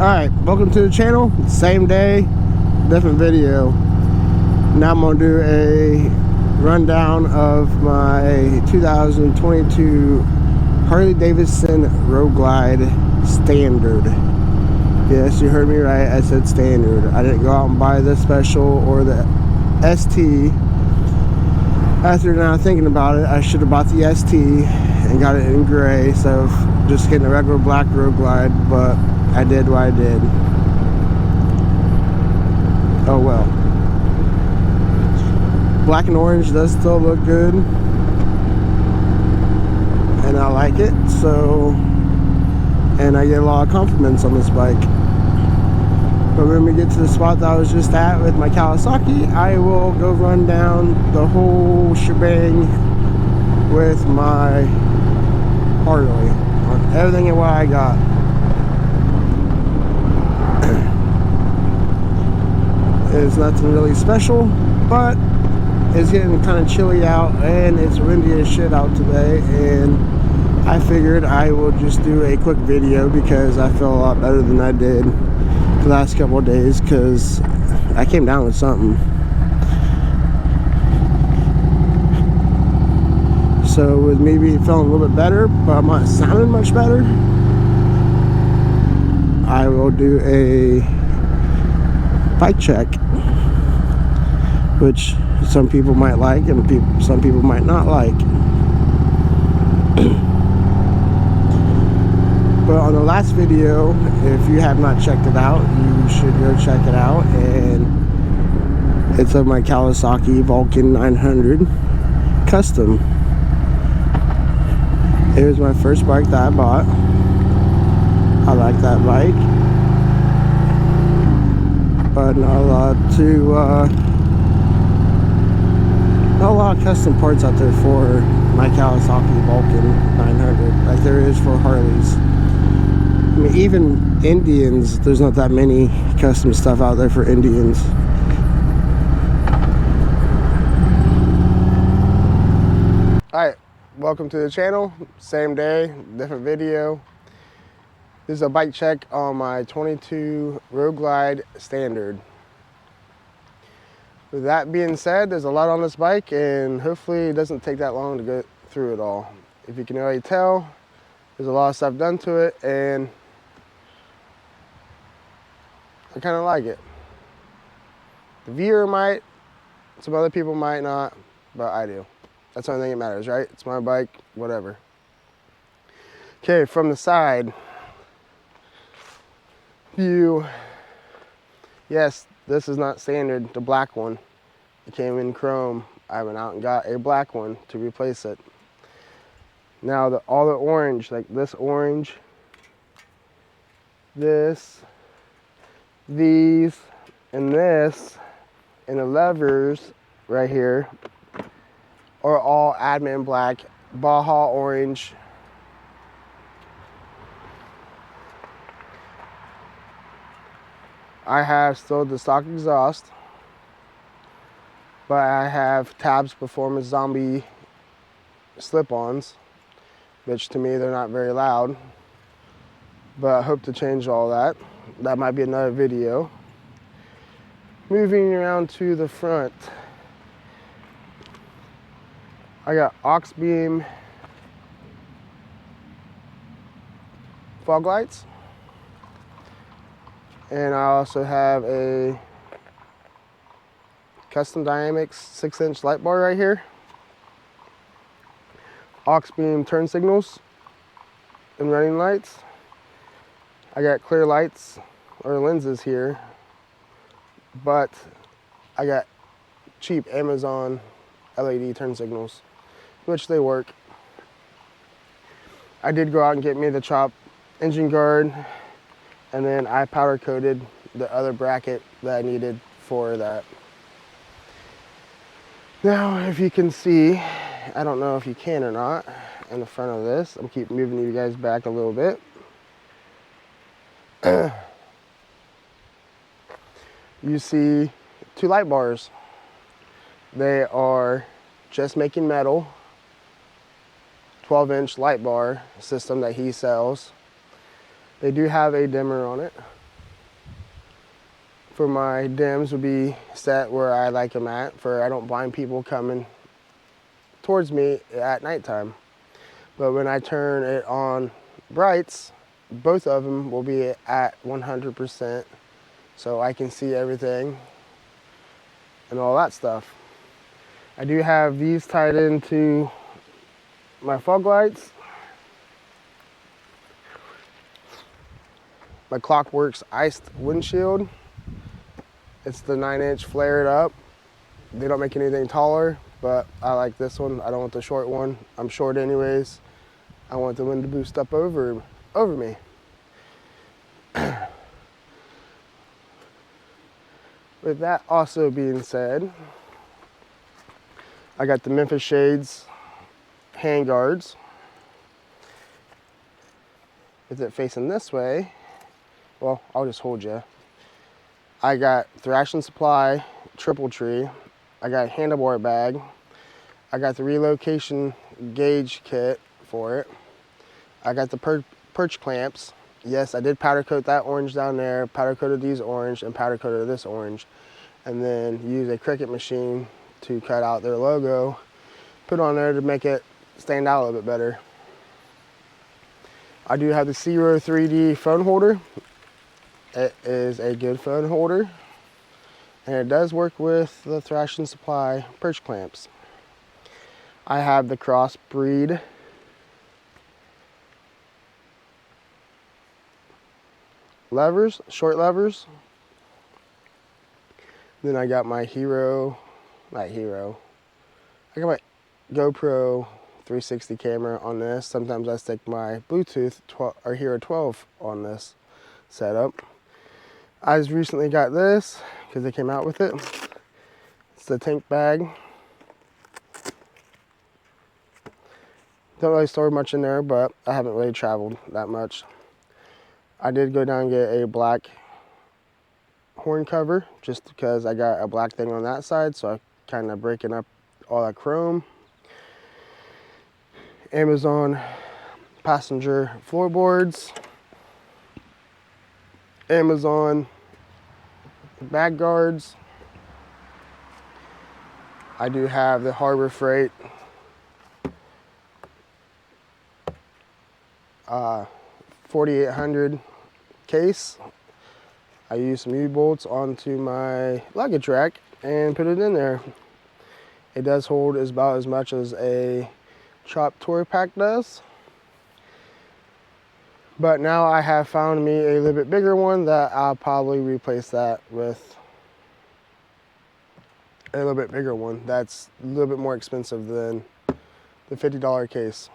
Alright, welcome to the channel. Same day, different video. Now I'm going to do a rundown of my 2022 Harley-Davidson Roadglide Standard. Yes, you heard me right, I said standard. I didn't go out and buy the special or the ST. After now thinking about it, I should have bought the ST and got it in gray instead of just getting a regular black Roadglide, but I did what I did. Oh well. Black and orange does still look good, and I like it, so, and I get a lot of compliments on this bike. But when we get to the spot that I was just at with my Kawasaki, I will go run down the whole shebang with my Harley on everything and what I got. It's nothing really special, but it's getting kind of chilly out and it's windy as shit out today, and I figured I will just do a quick video because I feel a lot better than I did the last couple of days because I came down with something. So with me feeling a little bit better, but I'm not sounding much better, I will do a bike check, which some people might like and some people might not like. But on the last video, if you have not checked it out, you should go check it out, and it's of my Kawasaki Vulcan 900 Custom. It was my first bike that I bought. I like that bike, but not a lot of custom parts out there for my Kawasaki Vulcan 900 like there is for Harleys. I mean, even Indians, there's not that many custom stuff out there for Indians. Alright, welcome to the channel. Same day, different video. This is a bike check on my 22 Roadglide Standard. With that being said, there's a lot on this bike, and hopefully it doesn't take that long to go through it all. If you can already tell, there's a lot of stuff done to it, and I kind of like it. The viewer might, some other people might not, but I do. That's the only thing that matters, right? It's my bike, whatever. Okay, from the side view, yes, this is not standard, the black one. It came in chrome. I went out and got a black one to replace it. Now all the orange, like this orange, this, these, and this, and the levers right here are all admin black, Baja orange. I have still the stock exhaust, but I have Tabs Performance Zombie slip-ons, which to me they're not very loud, but I hope to change all that. That might be another video. Moving around to the front, I got aux beam fog lights, and I also have a Custom Dynamics 6-inch light bar right here, aux beam turn signals and running lights. I got clear lights or lenses here, but I got cheap Amazon LED turn signals, which they work. I did go out and get me the chop engine guard, and then I powder coated the other bracket that I needed for that. Now, if you can see, I don't know if you can or not, in the front of this, I'm keep moving you guys back a little bit. You see two light bars. They are Just Making Metal 12-inch light bar system that he sells. They do have a dimmer on it, for my dims would be set where I like them at, for I don't blind people coming towards me at nighttime. But when I turn it on brights, both of them will be at 100%, so I can see everything and all that stuff. I do have these tied into my fog lights. My Clockworks iced windshield. It's the 9-inch flared up. They don't make anything taller, but I like this one. I don't want the short one. I'm short anyways. I want the wind to boost up over me. With that also being said, I got the Memphis Shades hand guards. With it facing this way, well, I'll just hold you. I got Thrashing Supply Triple Tree. I got a handlebar bag. I got the relocation gauge kit for it. I got the perch clamps. Yes, I did powder coat that orange down there, powder coated these orange, and powder coated this orange. And then use a Cricut machine to cut out their logo, put on there to make it stand out a little bit better. I do have the Zero 3D phone holder. It is a good phone holder, and it does work with the Thrashing Supply perch clamps. I have the Crossbreed levers, short levers. Then I got my I got my GoPro 360 camera on this. Sometimes I stick my Bluetooth Hero 12 on this setup. I just recently got this because they came out with it. It's the tank bag. Don't really store much in there, but I haven't really traveled that much. I did go down and get a black horn cover just because I got a black thing on that side, so I kind of breaking up all that chrome. Amazon passenger floorboards. Amazon bag guards. I do have the Harbor Freight 4800 case. I used some U-bolts onto my luggage rack and put it in there. It does hold about as much as a Chop Tour Pack does. But now I have found me a little bit bigger one that I'll probably replace that with a little bit bigger one that's a little bit more expensive than the $50 case.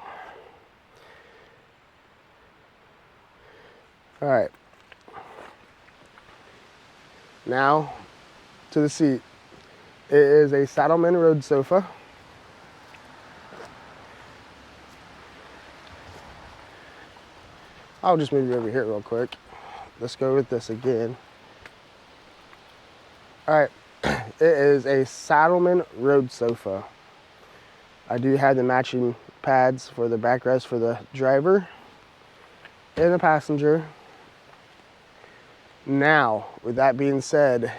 All right. Now to the seat. It is a Saddlemen road sofa. I'll just move you over here real quick. Let's go with this again. All right, it is a Saddlemen road sofa. I do have the matching pads for the backrest for the driver and the passenger. Now, with that being said,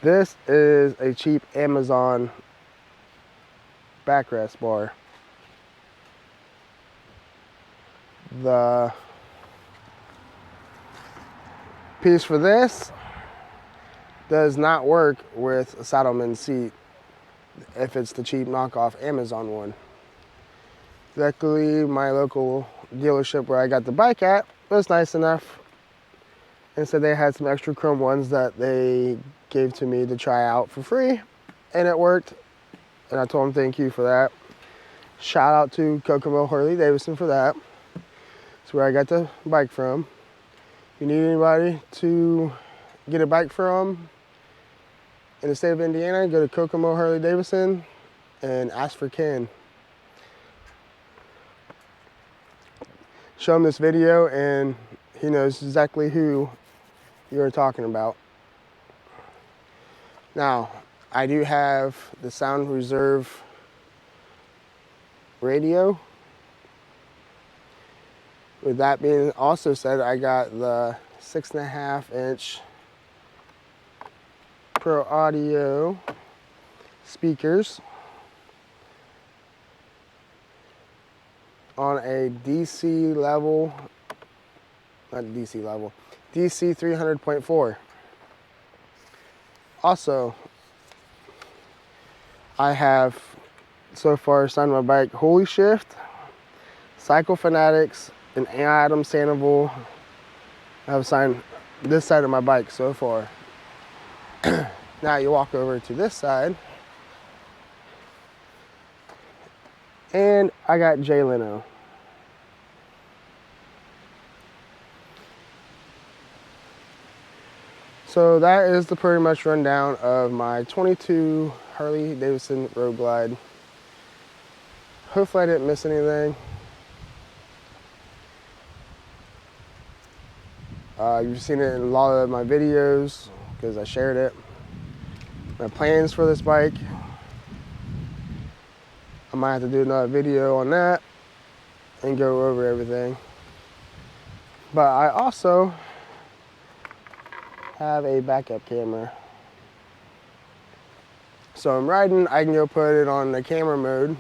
this is a cheap Amazon backrest bar. The piece for this does not work with a Saddlemen seat if it's the cheap knockoff Amazon one. Luckily, my local dealership where I got the bike at was nice enough, and so they had some extra chrome ones that they gave to me to try out for free, and it worked, and I told them thank you for that. Shout out to Kokomo Harley-Davidson for that. It's where I got the bike from. If you need anybody to get a bike from in the state of Indiana, go to Kokomo Harley-Davidson and ask for Ken. Show him this video and he knows exactly who you're talking about. Now, I do have the Sound Reserve radio. With that being also said, I got the 6.5-inch Pro Audio speakers on a DC level, not DC level, DC 300.4. Also, I have so far signed my bike Holy Shift, Cycle Fanatics, and Adam Sandoval. I have signed this side of my bike so far. Now you walk over to this side, and I got Jay Leno. So that is the pretty much rundown of my 22 Harley-Davidson Roadglide. Hopefully I didn't miss anything. You've seen it in a lot of my videos because I shared it. My plans for this bike, I might have to do another video on that and go over everything. But I also have a backup camera. So I'm riding, I can go put it on the camera mode,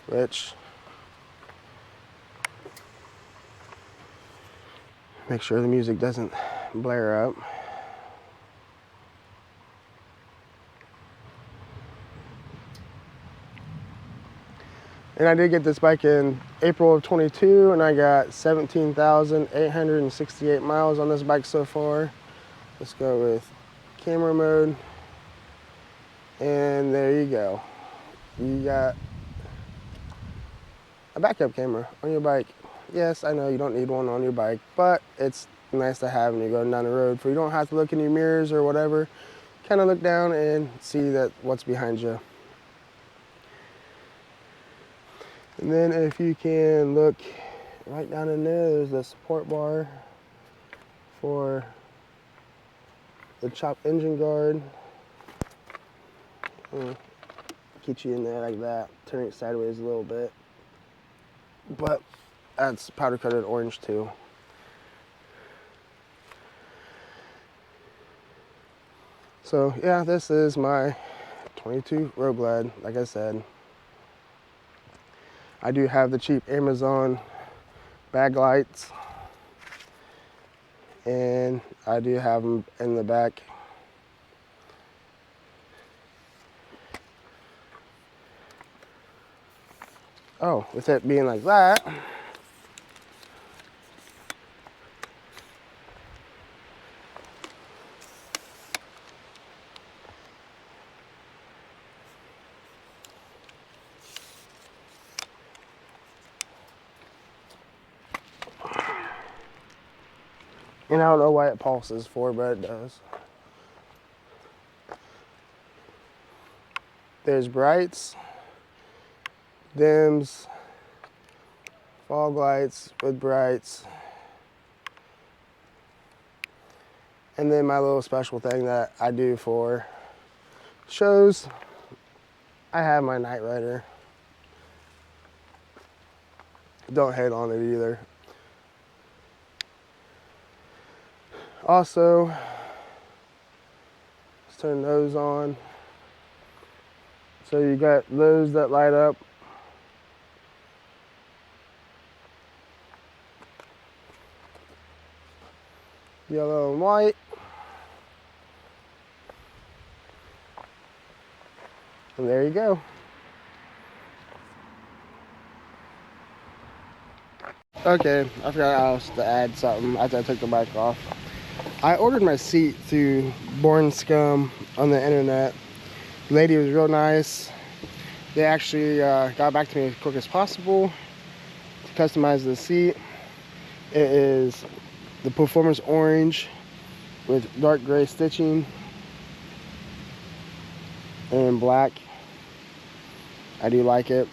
which, make sure the music doesn't blare up. And I did get this bike in April of 22, and I got 17,868 miles on this bike so far. Let's go with camera mode. And there you go. You got a backup camera on your bike. Yes, I know you don't need one on your bike, but it's nice to have when you're going down the road, for you don't have to look in your mirrors or whatever. Kind of look down and see that what's behind you. And then if you can look right down in there, there's the support bar for the chopped engine guard. Get you in there like that, turn it sideways a little bit. But that's powder coated orange too. So yeah, this is my 22 Roadglide, like I said. I do have the cheap Amazon bag lights, and I do have them in the back. Oh, with it being like that, and I don't know why it pulses for, but it does. There's brights, dims, fog lights with brights, and then my little special thing that I do for shows, I have my Night Rider. Don't hate on it either. Also, let's turn those on. So you got those that light up. Yellow and white. And there you go. Okay, I forgot to add something after I took the bike off. I ordered my seat through Born Scum on the internet. The lady was real nice. They actually got back to me as quick as possible to customize the seat. It is the Performance Orange with dark gray stitching and black. I do like it.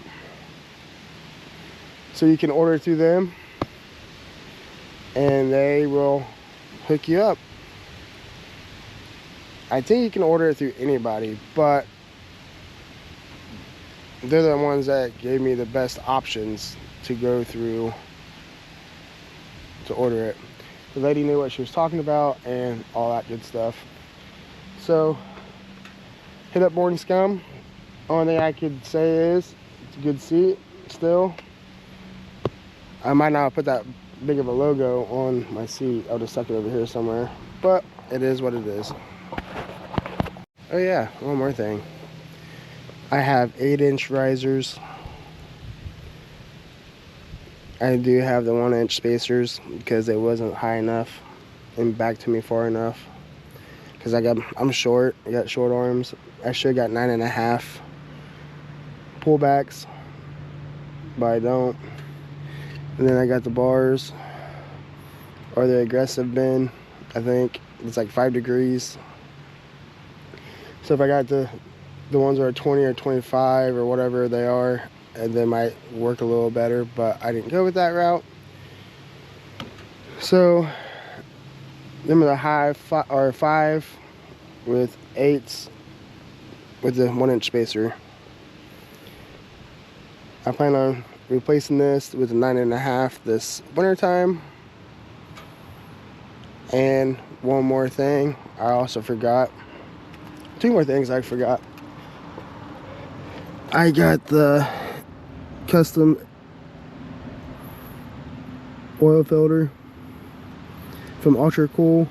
So you can order through them and they will hook you up. I think you can order it through anybody, but they're the ones that gave me the best options to go through to order it. The lady knew what she was talking about and all that good stuff. So, hit up Boarding Scum. Only thing I could say is, it's a good seat still. I might not put that big of a logo on my seat. I'll just stuck it over here somewhere. But it is what it is. Oh yeah, one more thing. I have 8-inch risers. I do have the 1-inch spacers because it wasn't high enough and back to me far enough. Because I'm short. I got short arms. I should have got 9.5 pullbacks, but I don't. And then I got the bars, or the aggressive bin. I think it's like 5 degrees. So if I got the ones that are 20 or 25 or whatever they are, and they might work a little better, but I didn't go with that route. So them are the high 5 with 8s with the 1-inch spacer. I plan on replacing this with a 9.5 this winter time. And one more thing I also forgot. 2 more things I forgot. I got the custom oil filter from Ultra Cool.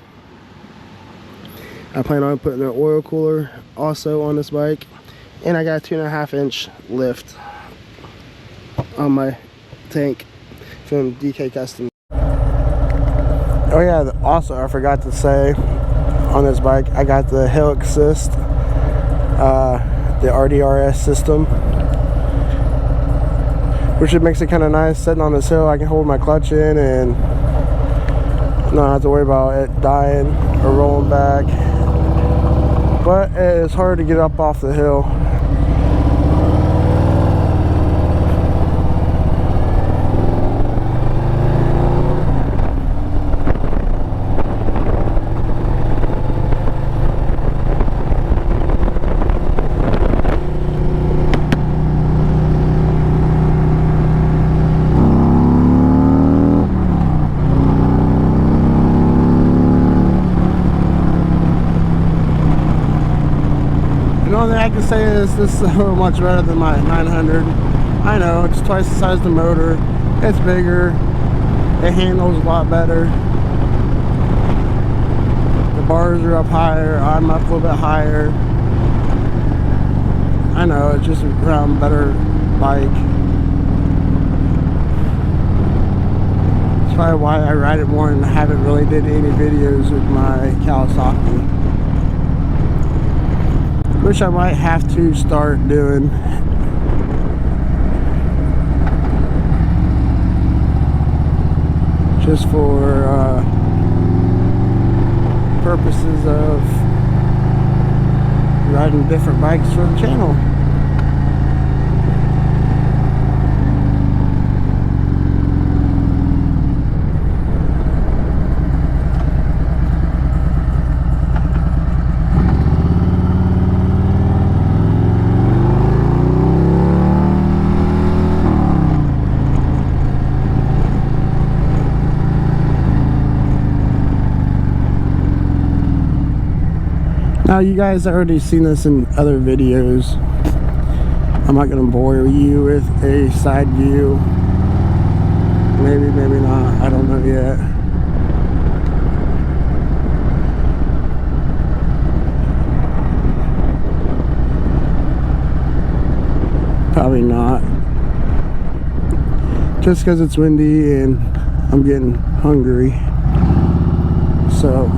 I plan on putting an oil cooler also on this bike, and I got a 2.5-inch lift on my tank from DK Custom. Oh yeah, also I forgot to say on this bike, I got the hill assist, the RDRS system, which it makes it kind of nice sitting on this hill. I can hold my clutch in and not have to worry about it dying or rolling back. But it's hard to get up off the hill. The only thing I can say is this is so much better than my 900. I know, it's twice the size of the motor. It's bigger. It handles a lot better. The bars are up higher. I'm up a little bit higher. I know, it's just a better bike. That's probably why I ride it more and haven't really did any videos with my Kawasaki, which I might have to start doing. Just for purposes of riding different bikes for the channel. Now you guys already seen this in other videos. I'm not going to bore you with a side view. Maybe, maybe not. I don't know yet. Probably not. Just because it's windy and I'm getting hungry. So